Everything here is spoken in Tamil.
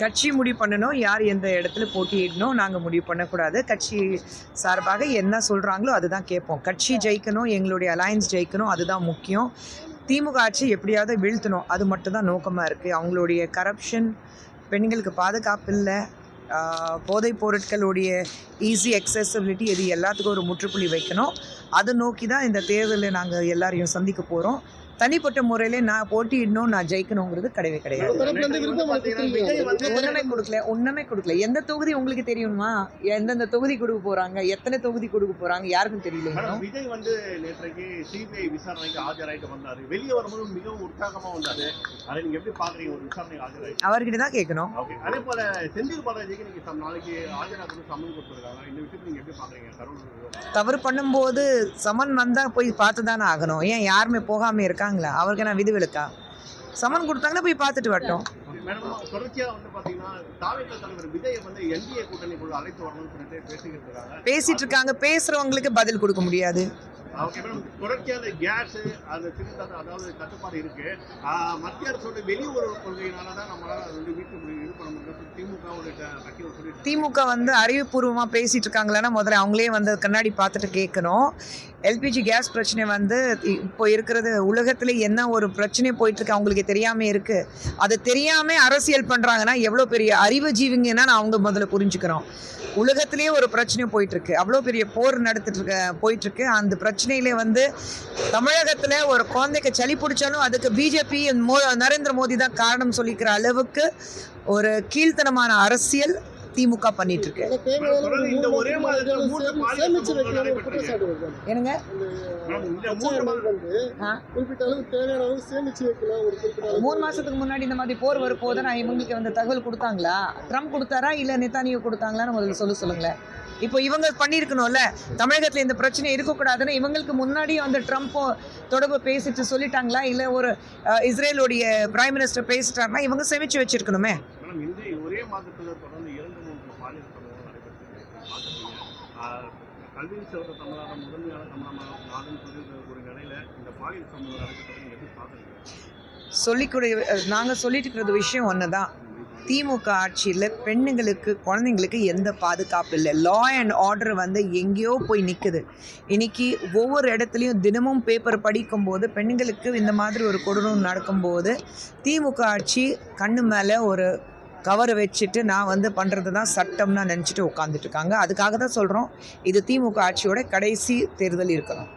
கட்சி முடிவு பண்ணணும் யார் எந்த இடத்துல போட்டியிடணும். நாங்கள் முடிவு பண்ணக்கூடாது. கட்சி சார்பாக என்ன சொல்கிறாங்களோ அதுதான் கேட்போம். கட்சி ஜெயிக்கணும், எங்களுடைய அலையன்ஸ் ஜெயிக்கணும், அதுதான் முக்கியம். திமுக ஆட்சி எப்படியாவது வீழ்த்தணும், அது மட்டும்தான் நோக்கமாக இருக்குது. அவங்களுடைய கரப்ஷன், பெண்களுக்கு பாதுகாப்பு இல்லை, போதைப் பொருட்களுடைய ஈஸி அக்சசிபிலிட்டி, இது எல்லாத்துக்கும் ஒரு முற்றுப்புள்ளி வைக்கணும். அதை நோக்கி தான் இந்த தேர்தலில் நாங்கள் எல்லாரையும் சந்திக்க போகிறோம். தனிப்பட்ட முறையில் நான் போட்டியிடணும், நான் ஜெயிக்கணுங்கிறது கிடையவே கிடையாது. ஒன்றுமே கொடுக்கல. எந்த தொகுதி உங்களுக்கு தெரியுமா? எந்தெந்த தொகுதி கொடுக்க போகிறாங்க, எத்தனை தொகுதி கொடுக்க போகிறாங்க, யாருக்கும் தெரியல. விஜய் வந்து நேற்றைக்கு சிபிஐ விசாரணைக்கு ஆஜராயிட்டு வந்தாரு. வெளியே வரும்போது மிகவும் உற்சாகமாக வந்தாரு. அதை நீங்கள் எப்படி பார்க்குறீங்க? ஒரு விசாரணை ஆஜராயிட்டு அவர்கிட்ட தான் கேட்கணும். அதே போல செந்தில் பாலாஜிக்கு நீங்கள் நாளைக்கு ஆஜராக சம்மன் கொடுத்துருக்காங்க. இந்த விஷயத்தை நீங்கள் எப்படி பார்க்குறீங்க? தவறு பண்ணும்போது சமன் வந்தால் போய் பார்த்து தானே ஆகணும். ஏன் யாருமே போகாமல் இருக்காங்களா? அவருக்கு நான் விதிவிலக்கா? சமன் கொடுத்தாங்கன்னா போய் பார்த்துட்டு வரட்டும். தொடர்ச்சியாக வந்து பார்த்தீங்கன்னா தாவேகா தலைவர் விஜயை வந்து என்டிஏ கூட்டணிக்குள்ள அழைத்து வரணும்னு சொல்லிட்டு பேசிட்டு இருக்காங்க. பேசுறவங்களுக்கு பதில் கொடுக்க முடியாது. தொடர்ச்சியாக கேஸ் அந்த சிலிண்டர் அதாவது கட்டுப்பாடு இருக்கு. மத்திய அரசோட வெளியுறவு கொள்கையினால தான் நம்மளால வந்து வீட்டு இது பண்ண முடியும். திமுக வந்து அறிவுபூர்வமாக பேசிட்டு இருக்காங்களான்னா முதல்ல அவங்களே வந்து கண்ணாடி பார்த்துட்டு கேட்கணும். எல்பிஜி கேஸ் பிரச்சனை வந்து இப்போ இருக்கிறது உலகத்தில் என்ன ஒரு பிரச்சனை போயிட்டுருக்கு அவங்களுக்கு தெரியாமல் இருக்குது. அது தெரியாமல் அரசியல் பண்ணுறாங்கன்னா எவ்வளோ பெரிய அறிவு ஜீவிங்கன்னா அவங்க முதல்ல புரிஞ்சுக்கிறோம். உலகத்திலே ஒரு பிரச்சனை போயிட்டுருக்கு, அவ்வளோ பெரிய போர் போயிட்டுருக்கு. அந்த பிரச்சனையிலே வந்து தமிழகத்தில் ஒரு குழந்தைக்கு சளி பிடிச்சாலும் அதுக்கு பிஜேபி நரேந்திர மோடி தான் காரணம் சொல்லிக்கிற அளவுக்கு ஒரு கீழ்த்தனமான அரசியல் திமுக பண்ணிட்டு இருக்கு. என்னங்க 3 மாசத்துக்கு முன்னாடி இந்த மாதிரி போர் வரப்போது நான் இவங்களுக்கு வந்து தகவல் கொடுத்தாங்களா? ட்ரம்ப் கொடுத்தாரா இல்லை நெத்தானியோ கொடுத்தாங்களான்னு முதல்ல சொல்லுங்களேன். இப்போ இவங்க பண்ணியிருக்கணும்ல, தமிழகத்தில் இந்த பிரச்சனை இருக்கக்கூடாதுன்னு இவங்களுக்கு முன்னாடியும் அந்த ட்ரம்ப்போ தொடர்பு பேசிட்டு சொல்லிட்டாங்களா? இல்லை ஒரு இஸ்ரேலுடைய பிரைம் மினிஸ்டர் பேசிட்டாருன்னா இவங்க சேமிச்சு வச்சிருக்கணுமே. ஒரே மாதத்தில் தொடர்ந்து 2-3 பாலியல் சம்பவங்கள் நடைபெற்றது. கல்வி சேவை தமிழகம் முதன்மையான தமிழகம் நாடுன்னு சொல்லி ஒரு நிலையில் இந்த பாலியல் சம்பவங்கள் நடைபெற்றது எப்படி பார்க்குறீங்க? நாங்கள் சொல்லிட்டு இருக்கிற விஷயம் ஒன்று தான். திமுக ஆட்சியில் பெண்ணுங்களுக்கு குழந்தைங்களுக்கு எந்த பாதுகாப்பு இல்லை. லா அண்ட் ஆர்டர் வந்து எங்கேயோ போய் நிற்குது. இன்றைக்கி ஒவ்வொரு இடத்துலையும் தினமும் பேப்பர் படிக்கும்போது பெண்களுக்கு இந்த மாதிரி ஒரு கொடூரம் நடக்கும்போது திமுக ஆட்சி கண்ணு மேலே ஒரு கவரை வச்சுட்டு நான் வந்து பண்ணுறது தான் சட்டம்னா நினச்சிட்டு உட்காந்துட்ருக்காங்க. அதுக்காக தான் சொல்கிறோம், இது திமுக ஆட்சியோட கடைசி தேர்தல் இருக்கணும்.